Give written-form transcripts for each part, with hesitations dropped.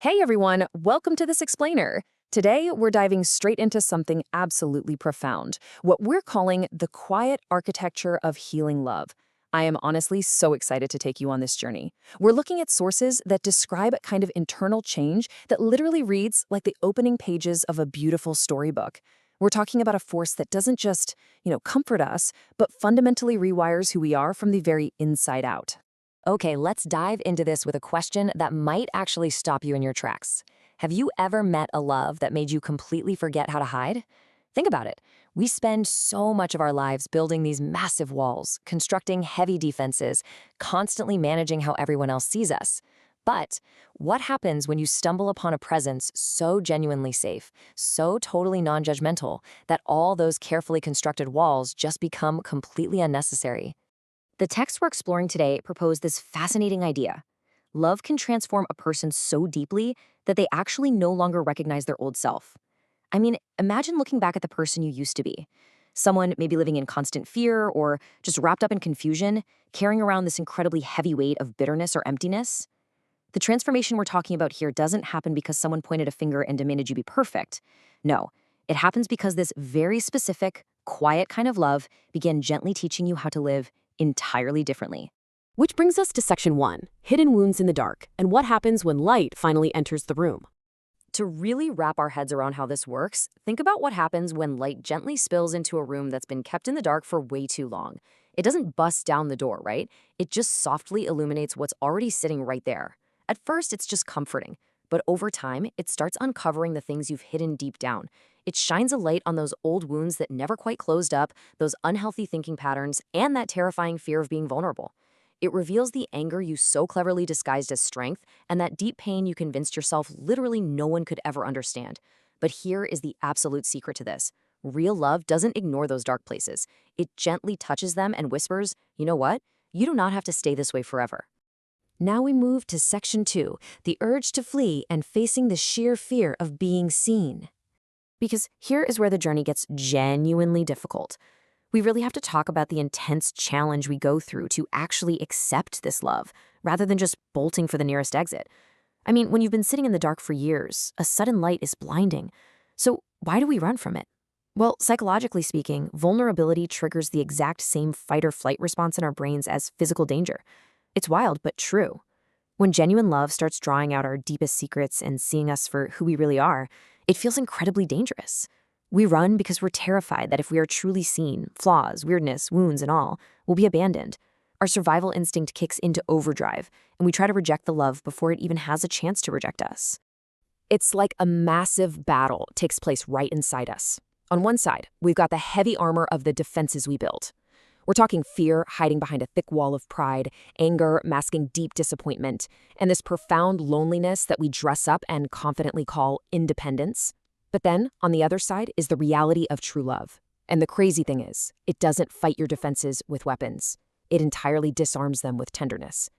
Hey everyone, welcome to This Explainer. Today, we're diving straight into something absolutely profound, what we're calling the quiet architecture of healing love. I am honestly so excited to take you on this journey. We're looking at sources that describe a kind of internal change that literally reads like the opening pages of a beautiful storybook. We're talking about a force that doesn't just, comfort us, but fundamentally rewires who we are from the very inside out. Okay, let's dive into this with a question that might actually stop you in your tracks. Have you ever met a love that made you completely forget how to hide? Think about it. We spend so much of our lives building these massive walls, constructing heavy defenses, constantly managing how everyone else sees us. But what happens when you stumble upon a presence so genuinely safe, so totally non-judgmental, that all those carefully constructed walls just become completely unnecessary? The texts we're exploring today propose this fascinating idea. Love can transform a person so deeply that they actually no longer recognize their old self. I mean, imagine looking back at the person you used to be. Someone maybe living in constant fear or just wrapped up in confusion, carrying around this incredibly heavy weight of bitterness or emptiness. The transformation we're talking about here doesn't happen because someone pointed a finger and demanded you be perfect. No, it happens because this very specific, quiet kind of love began gently teaching you how to live entirely differently. Which brings us to section 1, hidden wounds in the dark, and what happens when light finally enters the room. To really wrap our heads around how this works, think about what happens when light gently spills into a room that's been kept in the dark for way too long. It doesn't bust down the door, right? It just softly illuminates what's already sitting right there. At first, it's just comforting, but over time, it starts uncovering the things you've hidden deep down. It shines a light on those old wounds that never quite closed up, those unhealthy thinking patterns, and that terrifying fear of being vulnerable. It reveals the anger you so cleverly disguised as strength and that deep pain you convinced yourself literally no one could ever understand. But here is the absolute secret to this. Real love doesn't ignore those dark places. It gently touches them and whispers, you know what? You do not have to stay this way forever. Now we move to section 2, the urge to flee and facing the sheer fear of being seen. Because here is where the journey gets genuinely difficult. We really have to talk about the intense challenge we go through to actually accept this love, rather than just bolting for the nearest exit. I mean, when you've been sitting in the dark for years, a sudden light is blinding. So why do we run from it? Well, psychologically speaking, vulnerability triggers the exact same fight or flight response in our brains as physical danger. It's wild, but true. When genuine love starts drawing out our deepest secrets and seeing us for who we really are, it feels incredibly dangerous. We run because we're terrified that if we are truly seen, flaws, weirdness, wounds, and all, we'll be abandoned. Our survival instinct kicks into overdrive, and we try to reject the love before it even has a chance to reject us. It's like a massive battle takes place right inside us. On one side, we've got the heavy armor of the defenses we built. We're talking fear hiding behind a thick wall of pride, anger masking deep disappointment, and this profound loneliness that we dress up and confidently call independence. But then, on the other side, is the reality of true love. And the crazy thing is, it doesn't fight your defenses with weapons. It entirely disarms them with tenderness.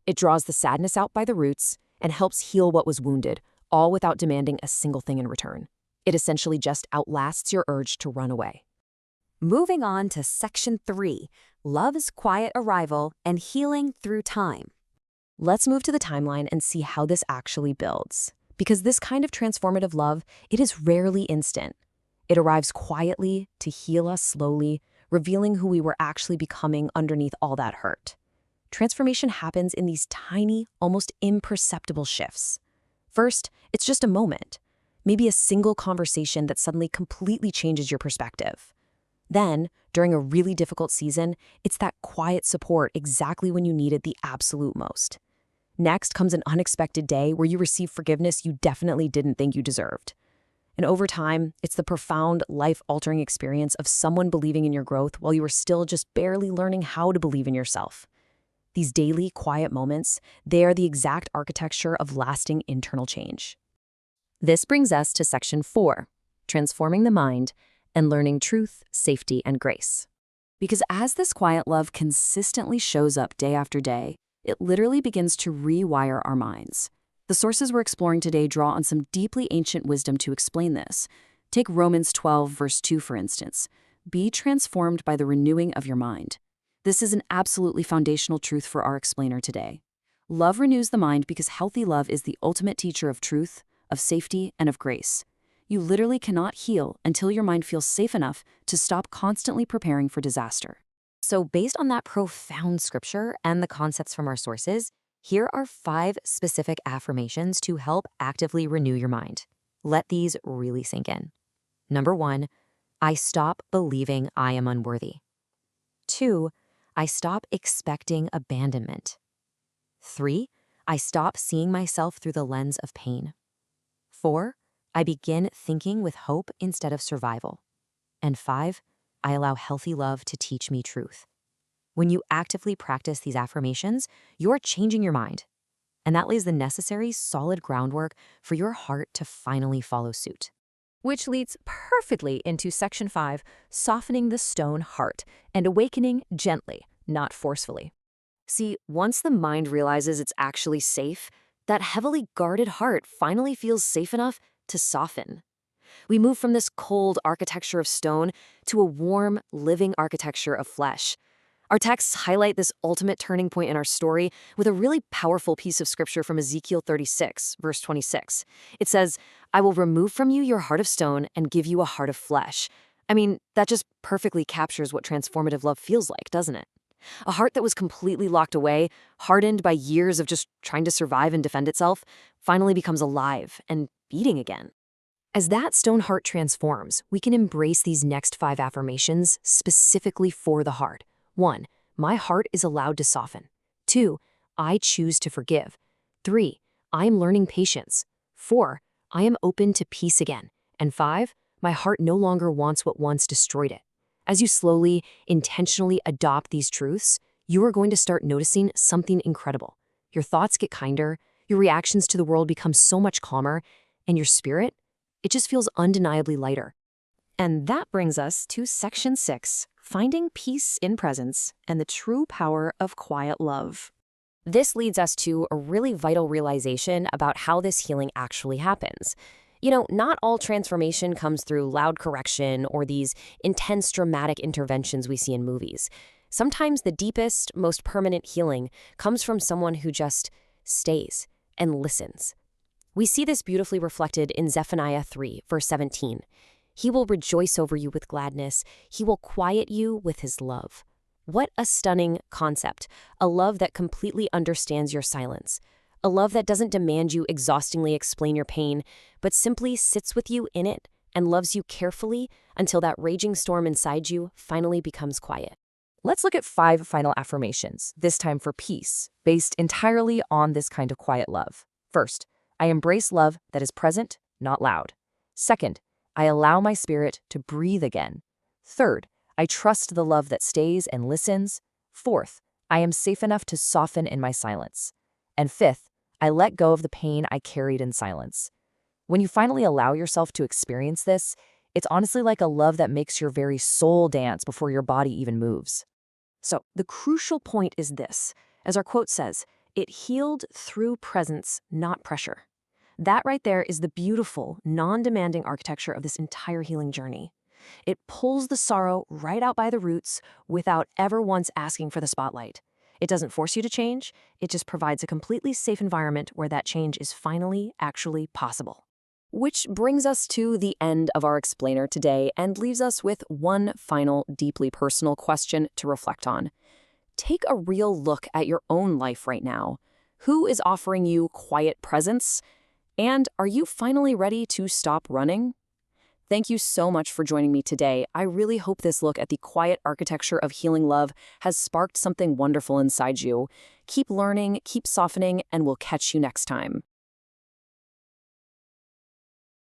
It draws the sadness out by the roots and helps heal what was wounded, all without demanding a single thing in return. It essentially just outlasts your urge to run away. Moving on to section 3, love's quiet arrival and healing through time. Let's move to the timeline and see how this actually builds. Because this kind of transformative love, it is rarely instant. It arrives quietly to heal us slowly, revealing who we were actually becoming underneath all that hurt. Transformation happens in these tiny, almost imperceptible shifts. First, it's just a moment, maybe a single conversation that suddenly completely changes your perspective. Then, during a really difficult season, it's that quiet support exactly when you need it the absolute most. Next comes an unexpected day where you receive forgiveness you definitely didn't think you deserved. And over time, it's the profound, life-altering experience of someone believing in your growth while you were still just barely learning how to believe in yourself. These daily, quiet moments, they are the exact architecture of lasting internal change. This brings us to section 4, transforming the mind and learning truth, safety, and grace. Because as this quiet love consistently shows up day after day, it literally begins to rewire our minds. The sources we're exploring today draw on some deeply ancient wisdom to explain this. Take Romans 12, verse 2, for instance. Be transformed by the renewing of your mind. This is an absolutely foundational truth for our explainer today. Love renews the mind because healthy love is the ultimate teacher of truth, of safety, and of grace. You literally cannot heal until your mind feels safe enough to stop constantly preparing for disaster. So, based on that profound scripture and the concepts from our sources, here are 5 specific affirmations to help actively renew your mind. Let these really sink in. Number 1, I stop believing I am unworthy. 2, I stop expecting abandonment. 3, I stop seeing myself through the lens of pain. 4, I begin thinking with hope instead of survival. And 5, I allow healthy love to teach me truth. When you actively practice these affirmations, you're changing your mind. And that lays the necessary, solid groundwork for your heart to finally follow suit. Which leads perfectly into Section 5, softening the stone heart and awakening gently, not forcefully. See, once the mind realizes it's actually safe, that heavily guarded heart finally feels safe enough to soften. We move from this cold architecture of stone to a warm, living architecture of flesh. Our texts highlight this ultimate turning point in our story with a really powerful piece of scripture from Ezekiel 36, verse 26. It says, I will remove from you your heart of stone and give you a heart of flesh. I mean, that just perfectly captures what transformative love feels like, doesn't it? A heart that was completely locked away, hardened by years of just trying to survive and defend itself, finally becomes alive and beating again. As that stone heart transforms, we can embrace these next 5 affirmations specifically for the heart. 1, my heart is allowed to soften. 2, I choose to forgive. 3, I am learning patience. 4, I am open to peace again. And 5, my heart no longer wants what once destroyed it. As you slowly, intentionally adopt these truths, you are going to start noticing something incredible. Your thoughts get kinder, your reactions to the world become so much calmer, and your spirit, it just feels undeniably lighter. And that brings us to Section 6, finding peace in presence and the true power of quiet love. This leads us to a really vital realization about how this healing actually happens. You know, not all transformation comes through loud correction or these intense dramatic interventions we see in movies. Sometimes the deepest, most permanent healing comes from someone who just stays and listens. We see this beautifully reflected in Zephaniah 3, verse 17. He will rejoice over you with gladness. He will quiet you with his love. What a stunning concept. A love that completely understands your silence. A love that doesn't demand you exhaustingly explain your pain, but simply sits with you in it and loves you carefully until that raging storm inside you finally becomes quiet. Let's look at 5 final affirmations, this time for peace, based entirely on this kind of quiet love. First, I embrace love that is present, not loud. Second, I allow my spirit to breathe again. Third, I trust the love that stays and listens. Fourth, I am safe enough to soften in my silence. And fifth, I let go of the pain I carried in silence. When you finally allow yourself to experience this, it's honestly like a love that makes your very soul dance before your body even moves. So the crucial point is this. As our quote says, it healed through presence, not pressure. That right there is the beautiful, non-demanding architecture of this entire healing journey. It pulls the sorrow right out by the roots without ever once asking for the spotlight. It doesn't force you to change, it just provides a completely safe environment where that change is finally actually possible. Which brings us to the end of our explainer today and leaves us with one final, deeply personal question to reflect on. Take a real look at your own life right now. Who is offering you quiet presence? And are you finally ready to stop running? Thank you so much for joining me today. I really hope this look at the quiet architecture of healing love has sparked something wonderful inside you. Keep learning, keep softening, and we'll catch you next time.